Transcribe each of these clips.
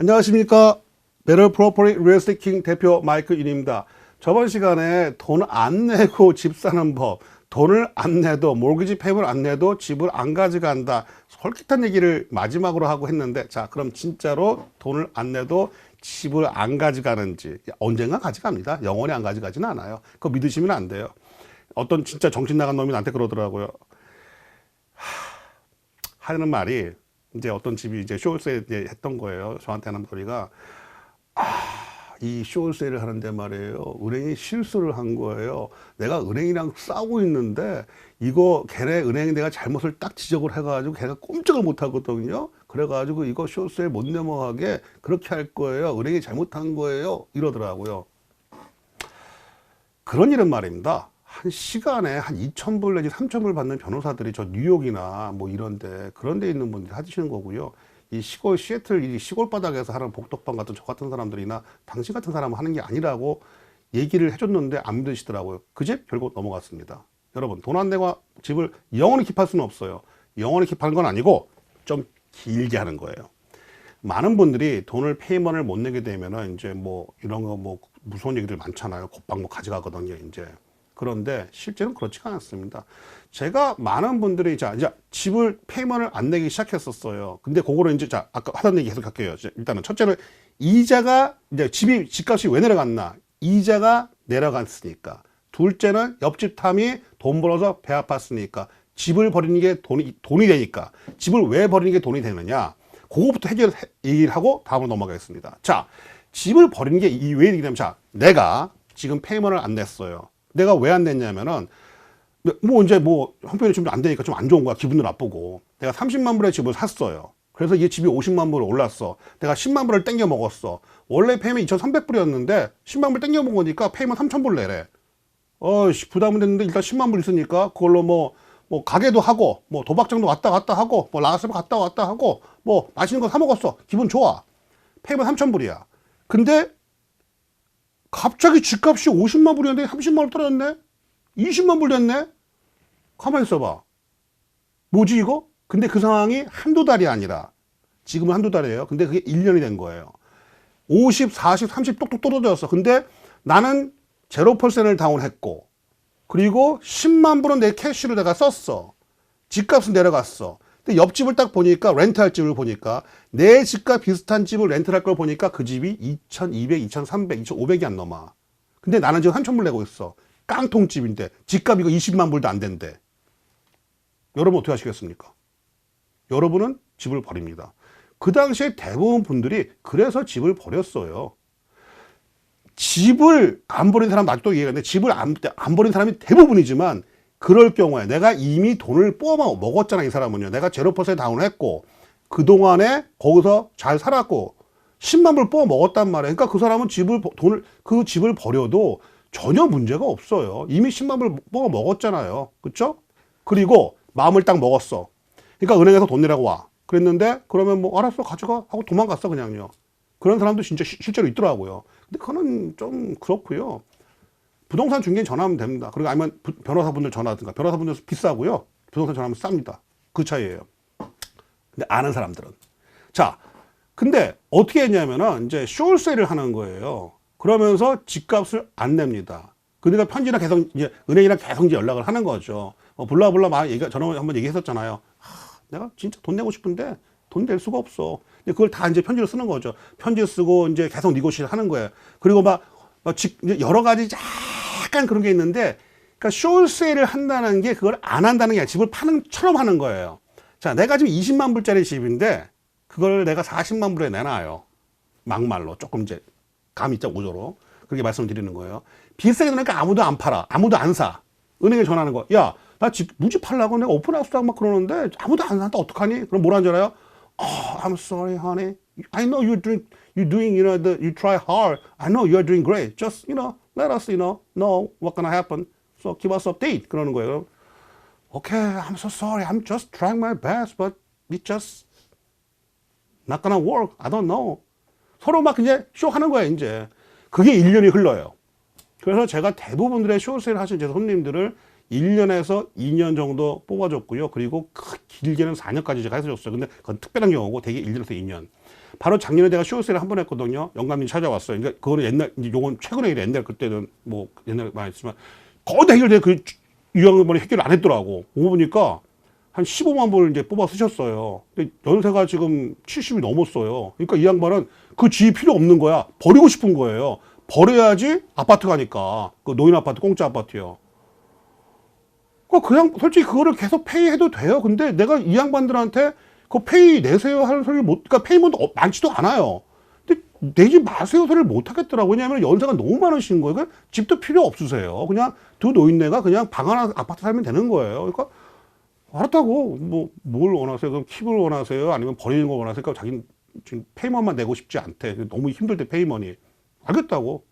안녕하십니까. 베럴 프로퍼리 리얼스테이트 킹 대표 마이클 윤입니다. 저번 시간에 돈 안 내고 집 사는 법, 돈을 안 내도 몰기지 페이를 안 내도 집을 안 가져간다, 솔깃한 얘기를 마지막으로 하고 했는데, 자 그럼 진짜로 돈을 안 내도 집을 안 가져가는지. 언젠가 가져갑니다. 영원히 안 가져가지는 않아요. 그거 믿으시면 안 돼요. 어떤 진짜 정신 나간 놈이 나한테 그러더라고요. 하는 말이, 이제 어떤 집이 이제 쇼세일 했던 거예요. 저한테 하는 소리가, 이 쇼세일을 하는데 말이에요, 은행이 실수를 한 거예요. 내가 은행이랑 싸우고 있는데 이거 걔네 은행이 내가 잘못을 딱 지적을 해가지고 걔가 꼼짝을 못 하거든요. 그래가지고 이거 쇼세일 못 넘어가게 그렇게 할 거예요. 은행이 잘못한 거예요. 이러더라고요. 그런 일은 말입니다, 한 시간에 한 2,000불 내지 3,000불 받는 변호사들이 저 뉴욕이나 뭐 이런데, 그런 데 있는 분들이 하시는 거고요. 이 시골 시애틀, 이 시골 바닥에서 하는 복덕방 같은 저 같은 사람들이나 당신 같은 사람은 하는 게 아니라고 얘기를 해줬는데 안 믿으시더라고요. 그 집 결국 넘어갔습니다. 여러분, 돈 안 내고 집을 영원히 킵할 수는 없어요. 영원히 킵하는 건 아니고 좀 길게 하는 거예요. 많은 분들이 돈을 페이먼을 못 내게 되면은 이제 뭐 이런 거 뭐 무서운 얘기들 많잖아요. 곧방 뭐 가져가거든요, 이제. 그런데 실제로는 그렇지가 않습니다. 제가 많은 분들이 이제 집을 페이먼을 안 내기 시작했었어요. 근데 그거를 이제 아까 하던 얘기 계속 할게요. 일단은 첫째는 이자가, 이제 집값이 왜 내려갔나? 이자가 내려갔으니까. 둘째는 옆집 탐이 돈 벌어서 배 아팠으니까. 집을 버리는 게 돈이 되니까. 집을 왜 버리는 게 돈이 되느냐? 그거부터 얘기를 하고 다음으로 넘어가겠습니다. 자, 집을 버리는 게 왜 얘기냐면, 자, 내가 지금 페이먼을 안 냈어요. 내가 왜 안 냈냐면은, 뭐 이제 뭐 형편이 좀 안 되니까 좀 안 좋은 거야. 기분도 나쁘고. 내가 30만 불의 집을 샀어요. 그래서 이 집이 50만 불 올랐어. 내가 10만 불을 땡겨 먹었어. 원래 페이먼 2,300불이었는데 10만 불 땡겨 먹으니까 페이먼 3,000불 내래. 부담은 됐는데 일단 10만 불 있으니까 그걸로 뭐 가게도 하고, 뭐 도박장도 왔다 갔다 하고, 뭐 라스베가스 갔다 왔다 하고, 뭐 맛있는 거 사 먹었어. 기분 좋아. 페이먼 3,000불이야. 근데 갑자기 집값이 50만 불이었는데 30만 불 떨어졌네? 20만 불 됐네? 가만히 있어봐. 뭐지 이거? 근데 그 상황이 한두 달이 아니라, 지금은 한두 달이에요. 근데 그게 1년이 된 거예요. 50, 40, 30 똑똑 떨어졌어. 근데 나는 0%를 다운했고, 그리고 10만 불은 내 캐시로 내가 썼어. 집값은 내려갔어. 근데 옆집을 딱 보니까, 렌트할 집을 보니까, 내 집과 비슷한 집을 렌트할 걸 보니까 그 집이 2,200, 2,300, 2,500이 안 넘어. 근데 나는 지금 3,000불 내고 있어. 깡통집인데 집값 이거 20만 불도 안 된대. 여러분 어떻게 하시겠습니까? 여러분은 집을 버립니다. 그 당시에 대부분 분들이 그래서 집을 버렸어요. 집을 안 버린 사람, 아직도 얘기하는데, 집을 안 버린 사람이 대부분이지만, 그럴 경우에 내가 이미 돈을 뽑아 먹었잖아. 이 사람은요, 내가 0% 다운했고 그동안에 거기서 잘 살았고 10만 불 뽑아 먹었단 말이에요. 그러니까 그 사람은 그 집을 버려도 전혀 문제가 없어요. 이미 10만 불 뽑아 먹었잖아요. 그렇죠? 그리고 마음을 딱 먹었어. 그러니까 은행에서 돈 내라고 와. 그랬는데, 그러면 뭐 알았어 가져가 하고 도망갔어 그냥요. 그런 사람도 진짜 실제로 있더라고요. 근데 그거는 좀 그렇고요. 부동산 중개인 전화하면 됩니다. 그리고 아니면 변호사분들 전화하든가. 변호사분들 비싸고요. 부동산 전화하면 쌉니다. 그 차이예요. 근데 아는 사람들은. 자, 근데 어떻게 했냐면은 이제 숄세일을 하는 거예요. 그러면서 집값을 안 냅니다. 그러니까 편지나 계속 이제 은행이랑 계속 이제 연락을 하는 거죠. 블라블라 막 저는 한번 얘기했었잖아요. 내가 진짜 돈 내고 싶은데 돈 낼 수가 없어. 근데 그걸 다 이제 편지로 쓰는 거죠. 편지 쓰고 이제 계속 니고시를 하는 거예요. 그리고 여러 가지 약간 그런 게 있는데, 그러니까 숄세일을 한다는 게 그걸 안 한다는 게 아니라 집을 파는 처럼 하는 거예요. 자, 내가 지금 20만 불짜리 집인데 그걸 내가 40만 불에 내놔요. 막말로 조금 이제 감이 있자 오조로 그렇게 말씀드리는 거예요. 비싸게 내니까 아무도 안 팔아, 아무도 안 사. 은행에 전화하는 거, 야, 나 집 무지 팔라고 내가 오픈하우스도 막 그러는데 아무도 안 산다, 어떡하니? 그럼 뭐라는 줄 알아요? I'm sorry, honey. I know you're doing, you try hard. I know you're doing great. Just, let us, know what gonna happen. So give us update. 그러는 거예요. Okay, I'm so sorry. I'm just trying my best, but it just not gonna work. I don't know. 서로 막 이제 쇼 하는 거예요, 이제. 그게 1년이 흘러요. 그래서 제가 대부분들의 쇼세일 하신 제 손님들을 1년에서 2년 정도 뽑아줬고요. 그리고 길게는 4년까지 제가 해줬어요. 근데 그건 특별한 경우고 되게 1년에서 2년. 바로 작년에 내가 쇼세를 한 번 했거든요. 영감님 찾아왔어요. 그러니까 그거는 옛날, 이제 요건 최근에 일에 옛날 그때는 뭐 옛날에 많이 했지만 거의 다 해결돼. 그 유형번이 해결을 안 했더라고. 오고 보니까 한 15만 불 이제 뽑아 쓰셨어요. 근데 연세가 지금 70이 넘었어요. 그러니까 이 양반은 그 지위 필요 없는 거야. 버리고 싶은 거예요. 버려야지 아파트 가니까. 그 노인 아파트, 공짜 아파트요. 그냥 솔직히 그거를 계속 페이해도 돼요. 근데 내가 이 양반들한테 그 페이 내세요 하는 소리를 못, 그러니까 페이먼트 많지도 않아요. 근데 내지 마세요 소리를 못 하겠더라고. 왜냐하면 연세가 너무 많으신 거예요. 그러니까 집도 필요 없으세요. 그냥 두 노인네가 그냥 방 하나 아파트 살면 되는 거예요. 그러니까 알았다고. 뭐 뭘 원하세요? 그럼 킵을 원하세요? 아니면 버리는 거 원하세요? 그러니까 자기는 지금 페이먼만 내고 싶지 않대. 너무 힘들 때 페이먼이. 알겠다고.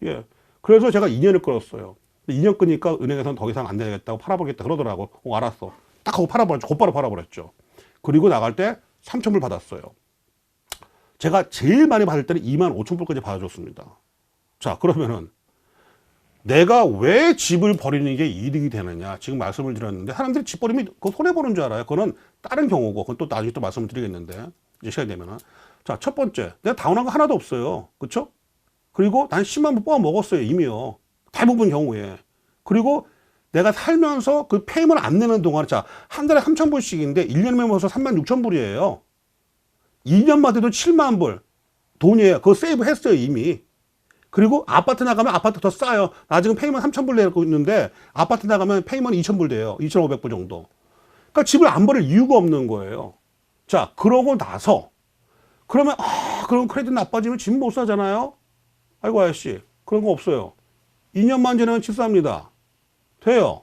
예. 그래서 제가 2년을 끌었어요. 2년 끄니까 은행에서는 더 이상 안 되겠다고 팔아보겠다 그러더라고. 알았어. 딱 하고 팔아버렸죠. 곧바로 팔아버렸죠. 그리고 나갈 때 3,000불 받았어요. 제가 제일 많이 받을 때는 25,000불까지 받아줬습니다. 자, 그러면은 내가 왜 집을 버리는 게 이득이 되느냐. 지금 말씀을 드렸는데 사람들이 집 버리면 그거 손해보는 줄 알아요. 그거는 다른 경우고 그건 또 나중에 또 말씀을 드리겠는데 이제 시간이 되면은. 자, 첫 번째. 내가 다운한 거 하나도 없어요. 그쵸? 그리고 난 10만 불 뽑아 먹었어요. 이미요. 대부분 경우에. 그리고 내가 살면서 그 페이먼트 안 내는 동안, 자, 한 달에 3,000불씩인데 1년이면 벌써 36,000불이에요. 2년만 해도 7만 불. 돈이에요. 그거 세이브 했어요, 이미. 그리고 아파트 나가면 아파트 더 싸요. 나 지금 페이먼트 3,000불 내고 있는데 아파트 나가면 페이먼트 2,000불 돼요. 2,500불 정도. 그러니까 집을 안 버릴 이유가 없는 거예요. 자, 그러고 나서 그러면 그럼 크레딧 나빠지면 집 못 사잖아요. 아이고 아저씨, 그런 거 없어요. 2년만 지나면 집 삽니다. 돼요.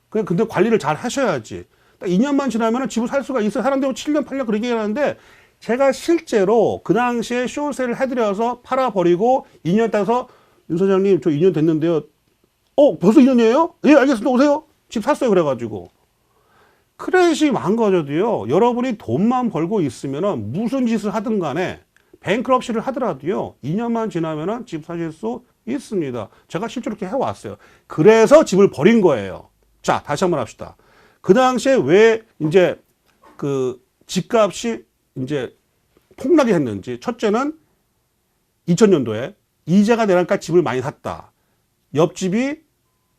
근데 관리를 잘 하셔야지. 2년만 지나면 집을 살 수가 있어요. 사람들이 7년, 8년 그렇게 하는데 제가 실제로 그 당시에 쇼세를 해드려서 팔아버리고 2년 따서 윤 사장님 저 2년 됐는데요. 벌써 2년이에요? 예, 알겠습니다. 오세요. 집 샀어요. 그래가지고. 크레딧이 망가져도요. 여러분이 돈만 벌고 있으면 무슨 짓을 하든 간에 뱅크럽시를 하더라도요. 2년만 지나면 집 사실 수 있습니다. 제가 실제로 이렇게 해왔어요. 그래서 집을 버린 거예요. 자, 다시 한번 합시다. 그 당시에 왜 이제 그 집값이 이제 폭락이 했는지. 첫째는 2000년도에 이자가 내려니까 집을 많이 샀다. 옆집이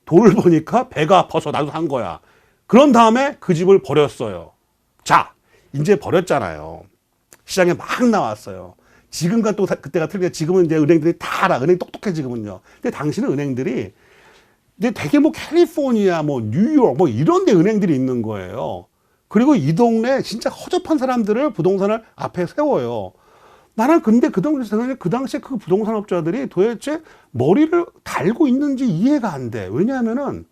돈을 버니까 배가 아파서 나도 산 거야. 그런 다음에 그 집을 버렸어요. 자, 이제 버렸잖아요. 시장에 막 나왔어요. 지금과 또 그때가 틀리게 지금은 이제 은행들이 다 알아. 은행이 똑똑해 지금은요. 근데 당시는 은행들이 이제 되게 뭐 캘리포니아, 뭐 뉴욕, 뭐 이런 데 은행들이 있는 거예요. 그리고 이 동네 진짜 허접한 사람들을 부동산을 앞에 세워요. 나는 근데 그 당시에 그 부동산 업자들이 도대체 머리를 달고 있는지 이해가 안 돼. 왜냐하면은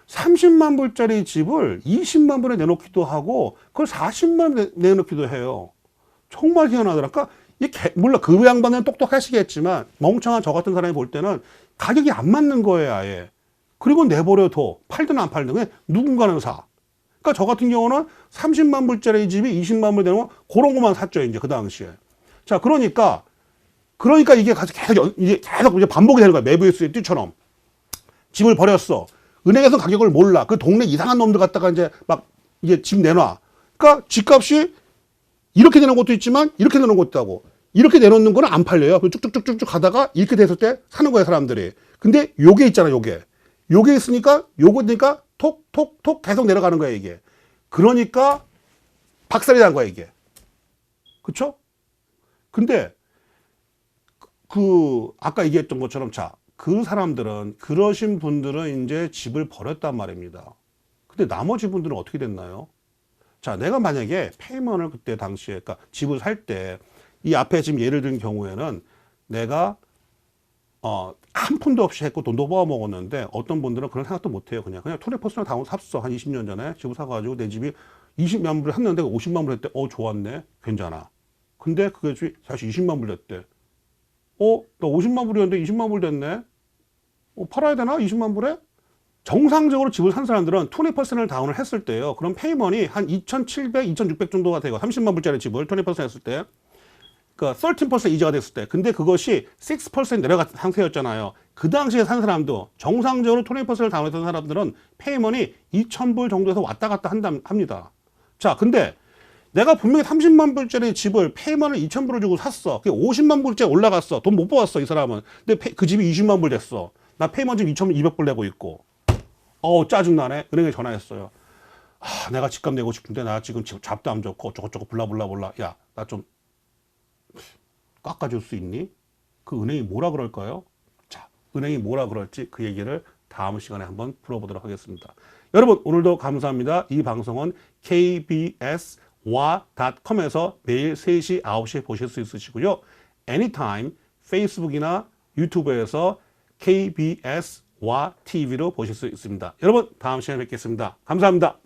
30만 불짜리 집을 20만 불에 내놓기도 하고 그걸 40만 내놓기도 해요. 정말 희한하더라. 그러니까 물론 그 양반은 똑똑하시겠지만 멍청한 저 같은 사람이 볼 때는 가격이 안 맞는 거예요, 아예. 그리고 내버려둬. 팔든 안 팔든 그냥 누군가는 사. 그러니까 저 같은 경우는 30만 불짜리 집이 20만 불 되는 그런 것만 샀죠, 이제 그 당시에. 자, 그러니까 이게 계속 이제 반복이 되는 거야. 매부의 띠처럼. 집을 버렸어. 은행에서 가격을 몰라. 그 동네 이상한 놈들 갖다가 이제 막 이제 집 내놔. 그러니까 집값이 이렇게 내놓은 것도 있지만 이렇게 내놓은 것도 있다고. 이렇게 내놓는 거는 안 팔려요. 쭉쭉쭉쭉 가다가 이렇게 됐을 때 사는 거예요, 사람들이. 근데 요게 있잖아, 요게. 요게 있으니까 요거니까 톡톡톡 계속 내려가는 거야, 이게. 그러니까 박살이 난 거야, 이게. 그쵸? 근데 아까 얘기했던 것처럼 자, 그 사람들은 그러신 분들은 이제 집을 버렸단 말입니다. 근데 나머지 분들은 어떻게 됐나요? 자, 내가 만약에 페이먼을 그때 당시에 그러니까 집을 살 때 이 앞에 지금 예를 든 경우에는 내가 한 푼도 없이 했고 돈도 뽑아 먹었는데 어떤 분들은 그런 생각도 못 해요. 그냥 투네 퍼스널 다운 샀어. 한 20년 전에 집을 사가지고 내 집이 20만 불을 했는데 50만 불 했대. 좋았네. 괜찮아. 근데 그게 사실 20만 불 됐대. 나 50만 불이었는데 20만 불 됐네. 팔아야 되나? 20만 불에? 정상적으로 집을 산 사람들은 20% 다운을 했을 때요. 그럼 페이먼이 한 2,700, 2,600 정도가 되고 30만 불짜리 집을 20% 했을 때 그러니까 13% 이자가 됐을 때. 근데 그것이 6% 내려간 상태였잖아요. 그 당시에 산 사람도 정상적으로 20%를 다운했던 사람들은 페이먼이 2,000불 정도에서 왔다 갔다 합니다. 자, 근데 내가 분명히 30만 불짜리 집을 페이먼을 2,000불을 주고 샀어. 그게 50만 불째 올라갔어. 돈 못 벌었어, 이 사람은. 근데 그 집이 20만 불 됐어. 나 페이먼 지금 2,200불 내고 있고. 짜증나네. 은행에 전화했어요. 내가 집값 내고 싶은데 나 지금 잡도 안 좋고 어쩌고저쩌고 블라블라블라. 야, 나 좀 깎아줄 수 있니? 그 은행이 뭐라 그럴까요? 자, 은행이 뭐라 그럴지 그 얘기를 다음 시간에 한번 풀어보도록 하겠습니다. 여러분, 오늘도 감사합니다. 이 방송은 kbs와.com에서 매일 3시, 9시에 보실 수 있으시고요. anytime 페이스북이나 유튜브에서 KBS와 TV로 보실 수 있습니다. 여러분, 다음 시간에 뵙겠습니다. 감사합니다.